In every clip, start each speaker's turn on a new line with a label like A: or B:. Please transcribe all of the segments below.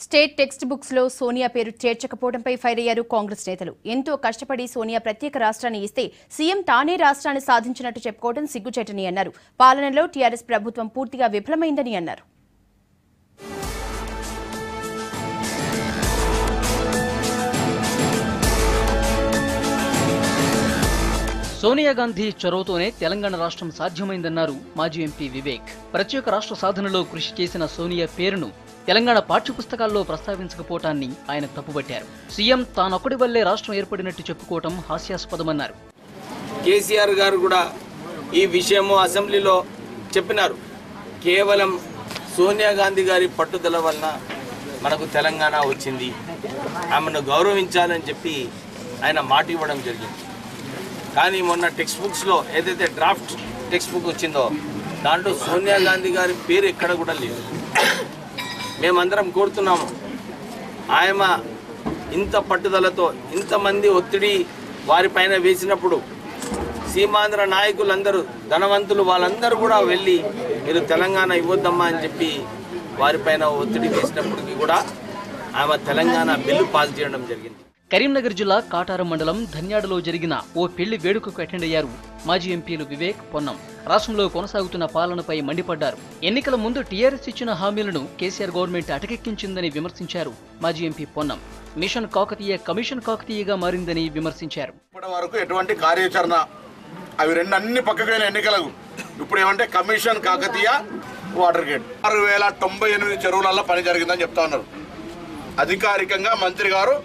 A: State text books లో సోనియా పేరు చేర్చకపోవడంపై fire అయ్యారు కాంగ్రెస్ నేతలు. ఎంతో కష్టపడి సోనియా ప్రత్యేక రాష్ట్రాన్ని ఇస్తే సీఎం తానే రాష్ట్రాన్ని సాధించినట్టు చెప్పుకోవడం సిగ్గుచేటని అన్నారు. పాలనలో టీఆర్ఎస్ ప్రభుత్వం పూర్తిగా విఫలమైందని అన్నారు.
B: సోనియా గాంధీ చొరవతోనే తెలంగాణ రాష్ట్రం సాధ్యమైందన్నారు మాజీ ఎంపీ వివేక్. ప్రత్యేక రాష్ట్ర సాధనలో కృషి చేసిన సోనియా పేరును తెలంగాణ పాఠ్యపుస్తకాల్లో ప్రస్తావించకపోవటాన్ని ఆయన తప్పుపట్టారు. సీఎం తానొక్కడి వల్లే రాష్ట్రం ఏర్పడినట్టు చెప్పుకోవటం హాస్యాస్పదమన్నారు.
C: కేసీఆర్ గారు కూడా ఈ విషయము అసెంబ్లీలో చెప్పినారు. కేవలం సోనియా గాంధీ గారి పట్టుదల వలన మనకు తెలంగాణ వచ్చింది, ఆమెను గౌరవించాలని చెప్పి ఆయన మాట ఇవ్వడం జరిగింది. కానీ మొన్న టెక్స్ట్ బుక్స్లో ఏదైతే డ్రాఫ్ట్ టెక్స్ట్ బుక్ వచ్చిందో దాంట్లో సోనియా గాంధీ గారి పేరు ఎక్కడ కూడా లేదు. మేమందరం కోరుతున్నాము, ఆయన ఇంత పట్టుదలతో ఇంతమంది ఒత్తిడి వారిపైన వేసినప్పుడు సీమాంధ్ర నాయకులందరూ ధనవంతులు వాళ్ళందరూ కూడా వెళ్ళి మీరు తెలంగాణ ఇవ్వద్దమ్మా అని చెప్పి వారిపైన ఒత్తిడి వేసినప్పటికీ కూడా ఆమె తెలంగాణ బిల్లు పాస్ చేయడం జరిగింది.
B: కరీంనగర్ జిల్లా కాటారం మండలం ధన్యాడలో జరిగిన ఓ పెళ్లి వేడుకకు అటెండ్ అయ్యారు మాజీ ఎంపీలు వివేక్, పొన్నం. రాష్ట్రంలో కొనసాగుతున్న పాలనపై మండిపడ్డారు. ఎన్నికల ముందు టీఆర్ఎస్ ఇచ్చిన హామీలను కేసీఆర్ గవర్నమెంట్ అటకెక్కించిందని విమర్శించారు మాజీ MP Ponnam. Mission Kakatiya commission కాకతీయగా మారిందని విమర్శించారు.
D: ఇప్పటి వరకు ఎటువంటి కార్యాచరణ, అవి రెండు అన్ని పక్కకైన ఎన్నికలకు ఇప్పుడు ఏమంటే కమిషన్ కాకతీయ వాటర్ గేట్ 6098 చెరువులలో పని జరిగిందని చెప్తా ఉన్నారు. అధికారికంగా మంత్రి గారు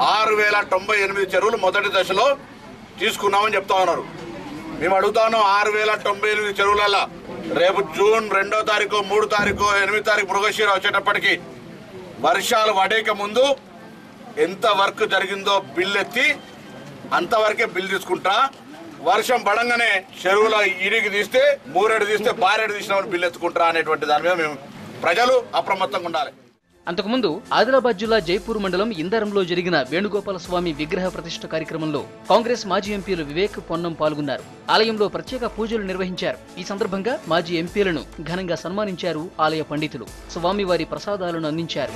D: 6098 చెరువులు మొదటి దశలో తీసుకున్నామని చెప్తా ఉన్నారు. మేము అడుగుతా ఉన్నాం, 6098 చెరువులలో రేపు జూన్ 2వ తారీఖు 3వ తారీఖు 8వ తారీఖు మృగశిర వచ్చేటప్పటికి వర్షాలు పడేక ముందు ఎంత వర్క్ జరిగిందో బిల్ ఎత్తి అంతవరకే బిల్ తీసుకుంటా, వర్షం పడంగానే చెరువుల ఇడికి తీస్తే 3 తీస్తే బారెడు తీసినామని బిల్ ఎత్తుకుంటారా అనేటువంటి దాని మీద మేము ప్రజలు అప్రమత్తంగా ఉండాలి.
B: అంతకుముందు ఆదిలాబాద్ జిల్లా జైపూర్ మండలం ఇందారంలో జరిగిన వేణుగోపాల స్వామి విగ్రహ ప్రతిష్ఠ కార్యక్రమంలో కాంగ్రెస్ మాజీ ఎంపీలు వివేక్, పొన్నం పాల్గొన్నారు. ఆలయంలో ప్రత్యేక పూజలు నిర్వహించారు. ఈ సందర్భంగా మాజీ ఎంపీలను ఘనంగా సన్మానించారు ఆలయ పండితులు. స్వామివారి ప్రసాదాలను అందించారు.